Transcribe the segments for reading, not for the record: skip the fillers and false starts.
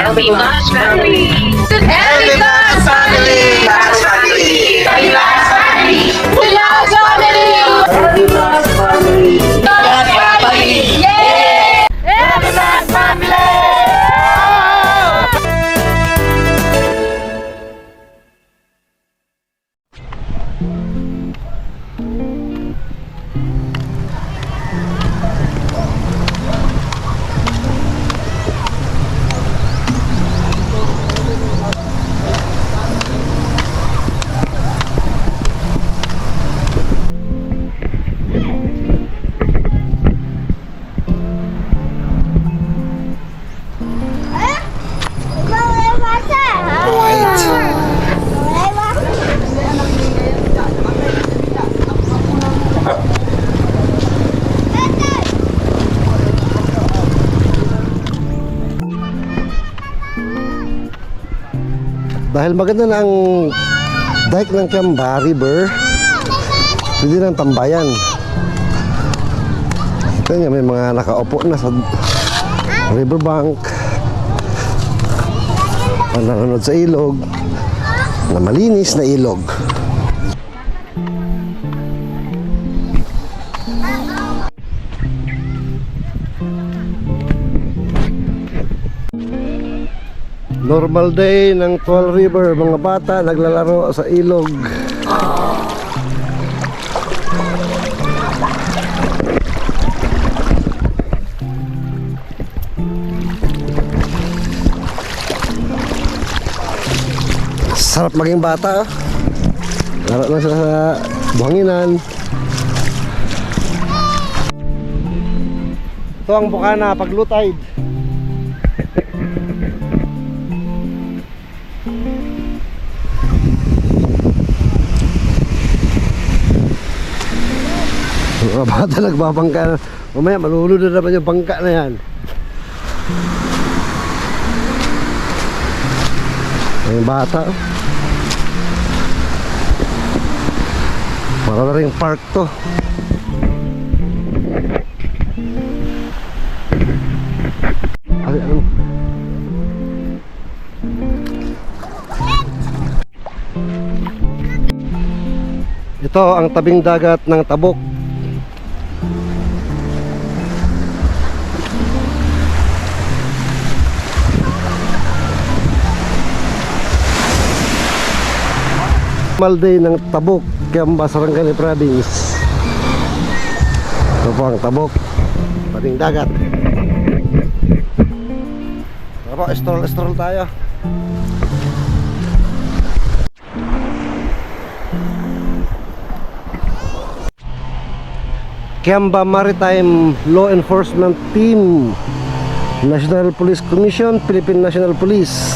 LB Plus Family. LB Plus Family! Plus Family! LB Plus Family! Plus Family! LB Plus Family! Plus Family! Yay! LB Plus Family! Dahil maganda na ang dike ng Kiamba River, pwede nang tambayan. Ito nga, may mga nakaupo na sa riverbank, nanonood sa ilog, na malinis na ilog. Normal day ng Tual River, mga bata naglalaro sa ilog. Sarap maging bata, oh. Laro lang sila sa buhanginan. Ito ang bukana pag low tide. Mga bata nagbabangka na. Mamaya malulod na naman yung bangka na yan. Yung bata, para na rin park to. Ay, ano? Ito ang tabing dagat ng Tabok. Malday ng Tabok, Kiamba, Sarangani Province. Ito po ang Tabok, tabing dagat. Ito po, stroll tayo. Kiamba Maritime Law Enforcement Team, National Police Commission, Philippine National Police.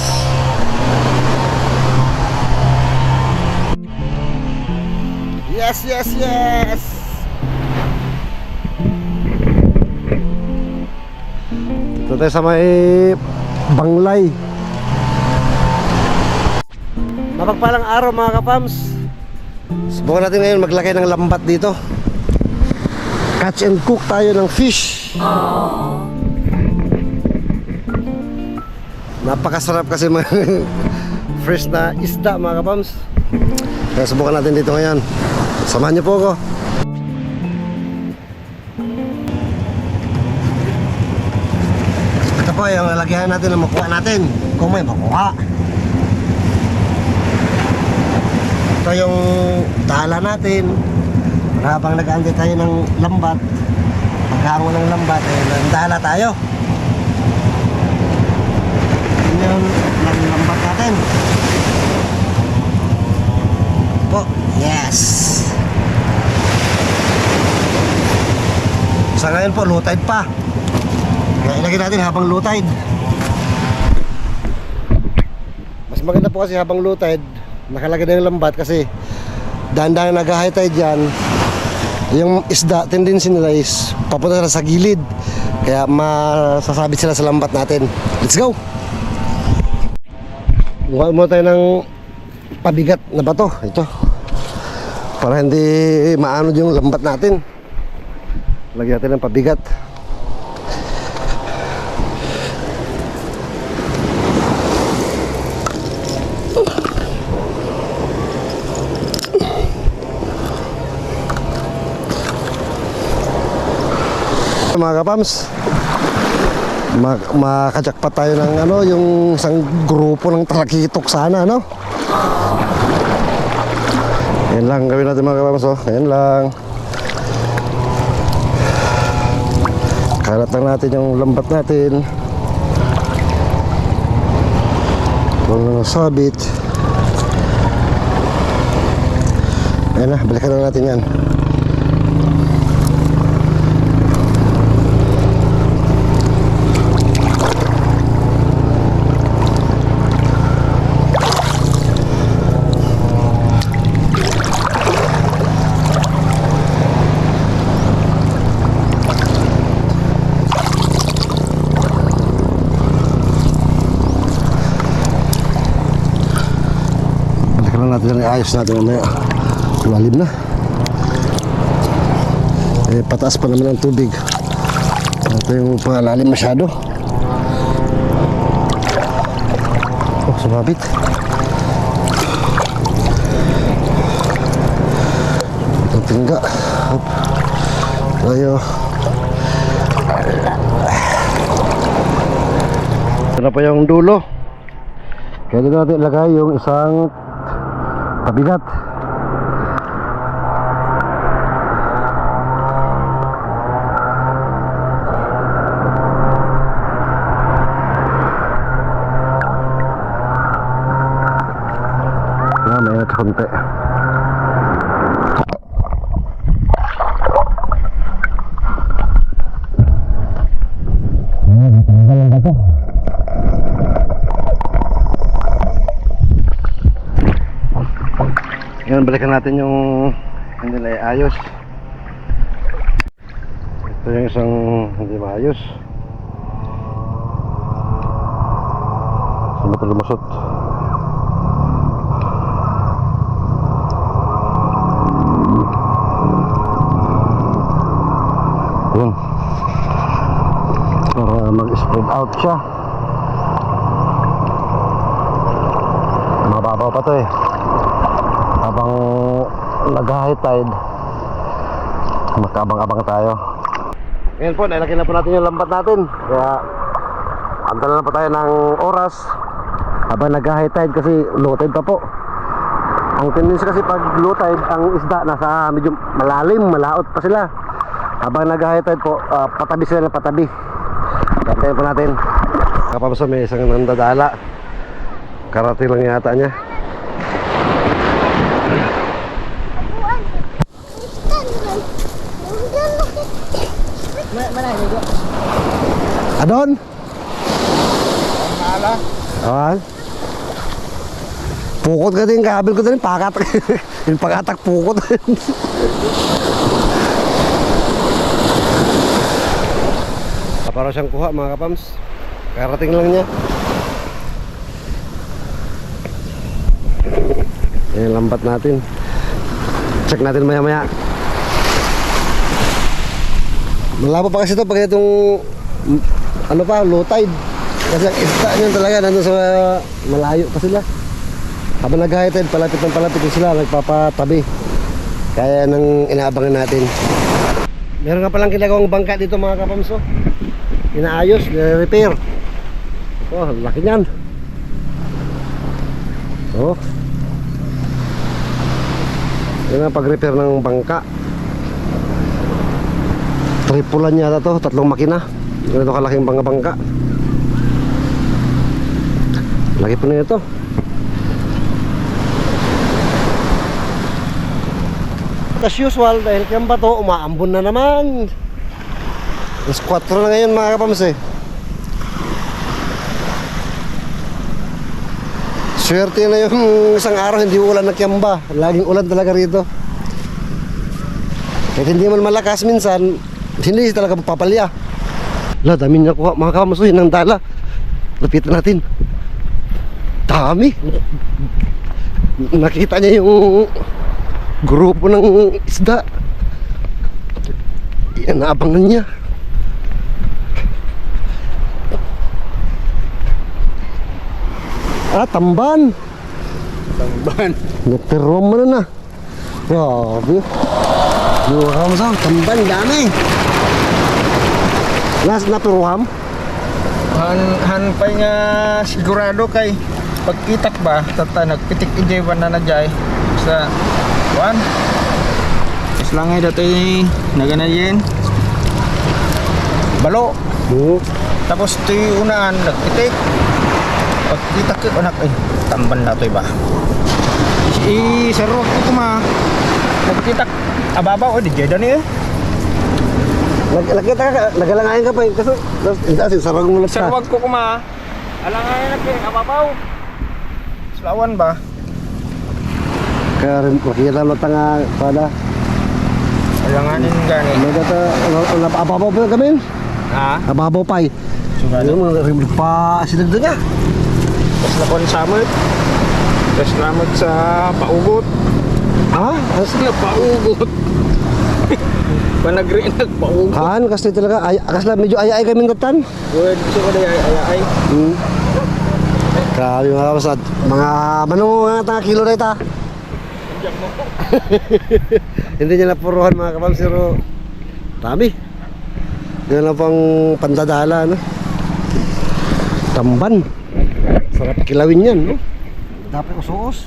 Yes, yes, yes. Ito tayo sa may Banglay. Mapagpalang araw mga kapams. Subukan natin ngayon maglagay ng lambat dito. Catch and cook tayo ng fish. Napakasarap kasi mga fresh na isda mga kapams. Kaya subukan natin dito ngayon. Samahan niyo po ako. Ito po yung lalagyan natin na makuha natin, kung may makuha. Ito yung tala natin. Habang nag-aantay tayo ng lambat, paghango ng lambat, nandala tayo. Yun yung lambat natin po. Yes. Sa ngayon po, low tide pa. Kaya ilagay natin habang low tide. Mas maganda po kasi habang low tide, nakalagay na yung lambat kasi dahan-dahan nag-high tide yan. Yung isda, tendency nila is papunta sa gilid. Kaya masasabit sila sa lambat natin. Let's go! Buka mo tayo ng pabigat na bato. Ito. Para hindi maano yung lambat natin. Lagyan natin ng pabigat. mga kapams. Makajakpat tayo ng ano, yung isang grupo ng talakitok sana, no? Yan lang gawin natin mga kapams, oh. Yan lang. Kalat lang natin yung lambat natin. Kung sabit. Ayan na, balikan na natin yan. Natin ayos natin mamaya. Lalim na. Eh, pataas pa naman ang tubig. Ito yung pangalalim masyado. Oh, sumabit. Itong tingga. Hop. Tayo. Ito na pa yung dulo. Kaya dito natin ilagay yung isang pabigat. Yan, may konti. Ngayon balikan natin yung hindi na ayos. Ito yung isang hindi maayos. Saan ba ito lumusot? Yun. Para mag-spread out siya. Mababaw pa ito eh. Habang nag-high tide, magkaabang-abang tayo. Ngayon po, nilagay na po natin yung lambat natin. Kaya antala na po tayo ng oras habang nag-high tide kasi low tide pa po. Ang tendency kasi pag low tide, ang isda nasa medyo malalim, malaot pa sila. Habang nag-high tide po, patabi sila ng patabi. Gantayin po natin. Kapag may isang nandadala, karating lang yata niya. Adon? Ala. Awan. Pukot ka din, kabil ko din, pakat. Yung pagatak pukot. Para siyang kuha mga kapams. Karating lang niya. Yung lambat natin. Check natin maya maya. Malabo pa kasi ito pag itong ano pa, low tide. Kasi ang isda nyo talaga nandun sa malayo pa sila. Habang nag-high tide, palapit ng palapit sila, nagpapatabi. Kaya nang inaabangan natin. Meron nga palang ginagawang bangka dito mga kapamso. Inaayos, repair. Oh, laki niyan. Oh. Yan ang pag-repair ng bangka. Tripulan yata to, 3 makina. Ganito kalaking bangka. Laki po na ito. As usual, dahil kayang bato, umaambon na naman. Mas 4 na ngayon mga kapams eh. Swerte na yung isang araw hindi ulan na Kiamba. Laging ulan talaga rito. Kahit hindi man malakas minsan, hindi talaga papalya. La, dami niya kuha mga kapams, ng dala. Lapitan natin. Dami. Nakita niya yung grupo ng isda. Yan, naabangan niya. Tamban. Tamban. Nagpirom mo na. Grabe. Yung kamsa, tamban, dami. Napiruham? Hanpay nga sigurado kay pagkitak ba tata nagpitik ijewan na jay sa kuan islangay dati naganayin balo Oo. tapos ti unaan nagpitik pagkitak ko anak tamban na to ba serok ko kuma nagkitak ababaw di jeda ni Nagalangayin ka pa eh. Kasi sarang mo lang sa. serwag ko kuma alangay na ababaw Slawan ba? Kaya rin, makikita mo tanga pada. Alanganin gani. Magata, ababaw pa kami. Ha? Ababaw pa eh. Yung mga rimod pa sinagdag nga. Tapos lakon samot. Tapos lamot sa paugot. Ha? Sila paugot. Panagriin nagpaugot. Haan, kasi talaga, kasi medyo ay kami datan. Good, gusto ko na ay. Grabe mga kapasad. Mga manong mga kilo na ita. Hindi niya napuruhan mga kapam, pero dami. Yan lang pang pandadala, no? Tamban. Sarap kilawin yan, no? Dapat usos.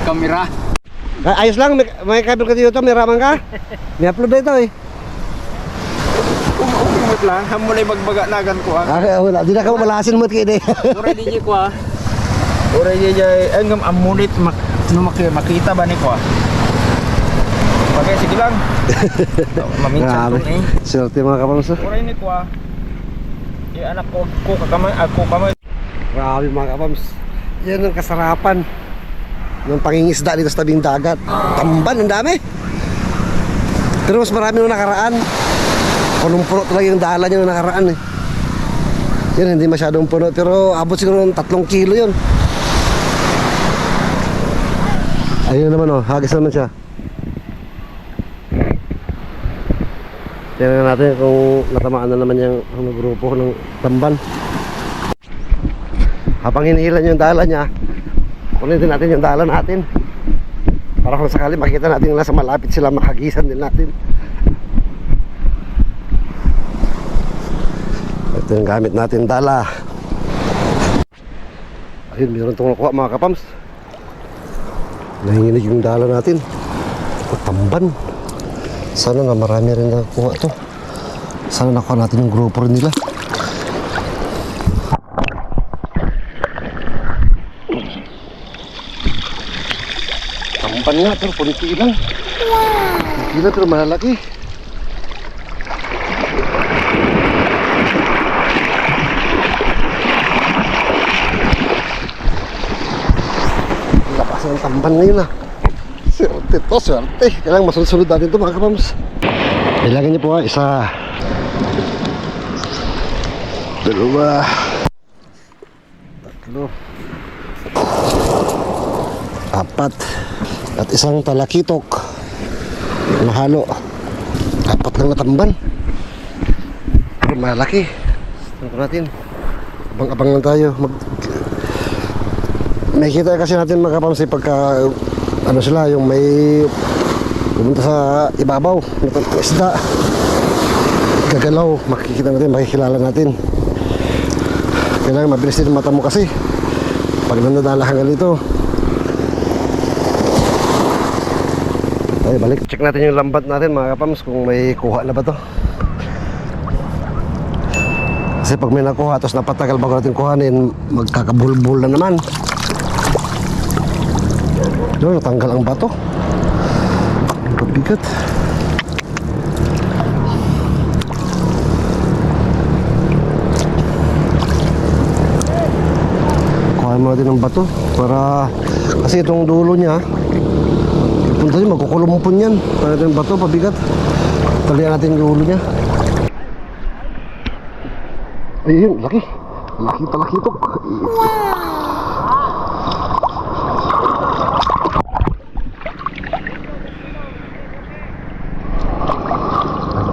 Kamera. Ayos lang, may kabel ka dito, may raman ka. May upload na ito eh. Umot lang, hamulay magbaga nagan ko ah. Wala, di na ka malasin mo kaya Uray DJ ko ah. Uray DJ, engam amunit makita ba ni ko ah. Okay, sige lang. Maminsan to eh. Swerte mga kapamsa. Uray ni ko ah. Anak ko kakamay. Grabe mga kapams. Yan ang kasarapan ng pangingisda dito sa tabing dagat. Tamban, ang dami. Pero mas marami nung nakaraan. Punong-puno talaga yung dala niya nung nakaraan eh. Yan, hindi masyadong puno. Pero abot siguro ng 3 kilo yun. Ayun naman oh, hagis naman siya. Tingnan natin kung natamaan na naman yung grupo ng tamban. Habang hinihilan yung dala niya, kunin din natin yung dala natin. Para kung sakali makita natin nasa malapit sila, makagisan din natin. Ito yung gamit natin dala. Ayun, mayroon itong nakuha mga kapams. Nahinginig yung dala natin. Tamban. Sana nga marami rin nakuha to. Sana nakuha natin yung grupo rin nila. Tamban nga pero punti lang. Punti lang pero malalaki. Lakas ng tamban ngayon ah. Swerte to, swerte. Kailangan masunod natin ito mga kapams. Kailangan niyo po isa, dalawa, tatlo, apat, at isang talakitok na halo. 4 lang natamban. Pero malaki. Ito natin. Abang-abang lang tayo. Nakikita kasi natin mga kapams pagka ano sila, yung may pumunta sa ibabaw ng isda, gagalaw, makikita natin, makikilala natin. Kailangan mabilis din mata mo kasi pag nandadala hanggang dito. Ay, balik, check natin yung lambat natin mga kapams kung may kuha na ba to. Kasi pag may nakuha tapos napatagal bago natin kuhanin, magkakabulbul na naman. Doon, natanggal ang bato. Ang bigat. Kuhain mo natin ang bato para, kasi itong dulo niya punta niya, magkukulumpon yan. Para natin ang bato, pabigat. Talian natin yung dulo niya. Ayun, laki. Laki talakitok.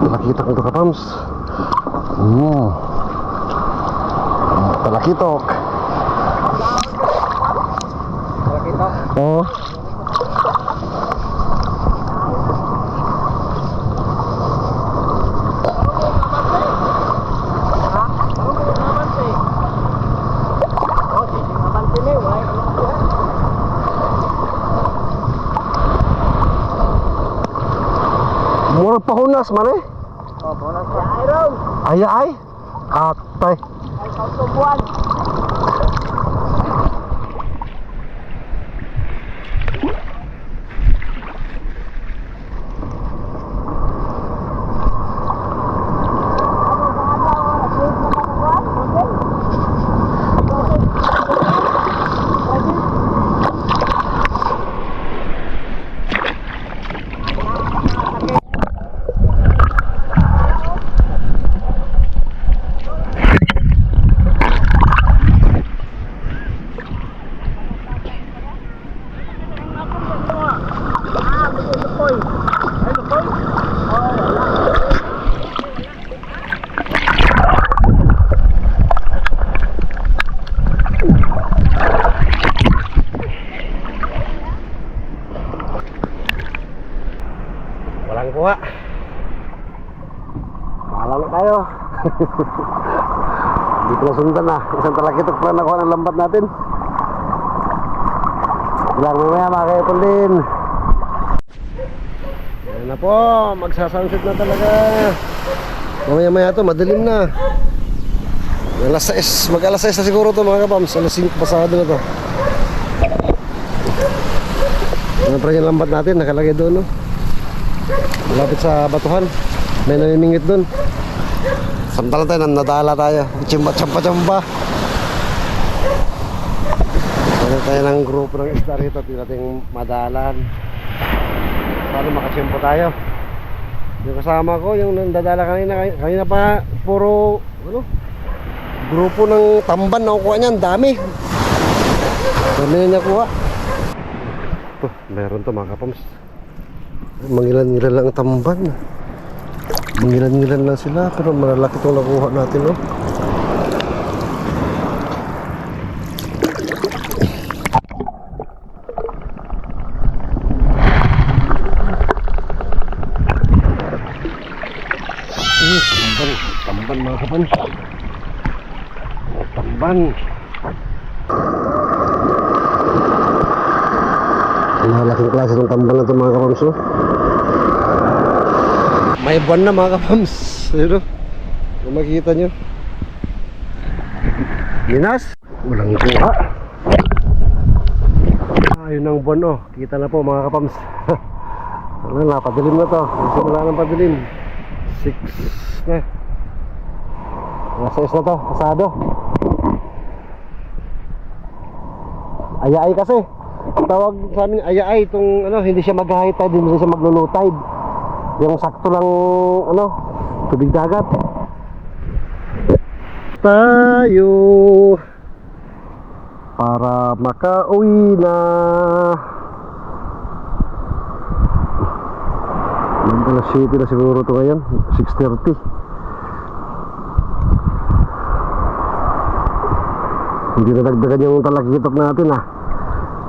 Talakitok ito kapams. Talakitok. Talakitok? Oo. Minas man eh. Ay ay. Atay. Walang kuha. Mahala na tayo. Hindi ko nasundan na. Isang talakitok pa nakuha ng lambat natin. Ilang mamaya mga kaipon din. Ayan na po. Magsasunset na talaga. Mamaya maya to madilim na. Alas 6. Mag alas 6 na siguro to mga kapams. Alas 5 pasado na to. Ano pa yung lambat natin. Nakalagay doon no. Malapit sa batuhan. May namimingit doon. Samtalan tayo, nadala tayo. Chamba. Ano tayo ng grupo ng isda rito. Hindi natin madalan. Paano makachimpo tayo. Yung kasama ko, yung nadala kanina pa puro grupo ng tamban na kukuha niyan. Dami na niya kuha. Meron to mga kapams. Mangilan-ngilan lang ang tamban. Mangilan-ngilan lang sila. Pero malalaki itong nakuha natin no? Tamban mga kapan. Tamban. Malaking klase ng tamban na ito mga kapams no? May buwan na mga kapams. Ayun o. Kung makikita nyo. Minas. Walang kuha. Ayun ang buwan o. Kita na po mga kapams. Ano na, padilim na to. Simula ng padilim. 6 na. Nasa 6 na to. Pasado. Ayaay kasi. Tawag sa amin ayaay. Itong hindi siya mag-high tide. Hindi siya mag-low tide. Yung sakto lang tubig dagat. Tayo para makauwi na. Alas 7 na siguro ito ngayon. 6:30. Hindi na dagdagan yung talakitok natin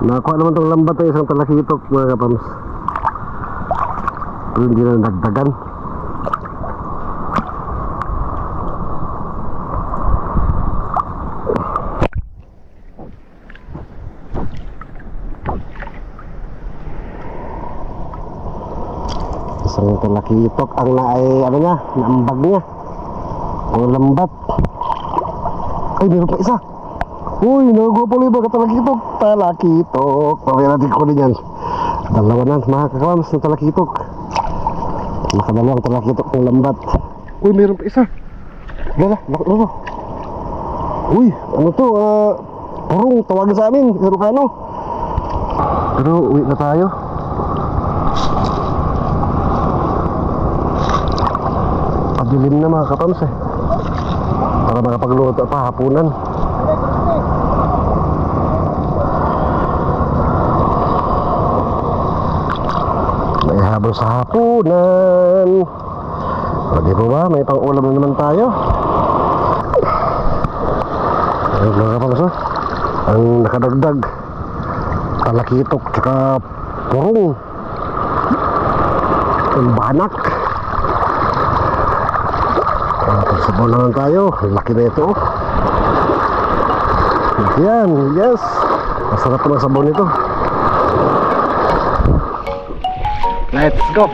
Nakuha naman itong lambat ay isang talakitok mga kapams. Pero hindi na nagdagan. Isang talakitok ang naambag niya. Ang lambat. Ay, meron pa isa. Uy, naguha pa ulit ba talakitok? Talakitok. Pamaya natin kunin yan. Dalawa na mga kakawams ng talakitok. Nakadalawang talakitok ng lambat. Uy, mayroon pa isa. Lala. Uy, ano to? Purong, tawagan sa amin. Ilocano. Pero uwi na tayo. Padilim na mga kapams para makapagluto pa hapunan. May habol sa hapunan. Pwede po ba? May pang-ulam na naman tayo. Ayun mga kapams ang nakadagdag talakitok tsaka purong ang banak. Sabaw naman tayo. Laki na ito. Yan, yes. Masarap na sabaw nito. Let's go.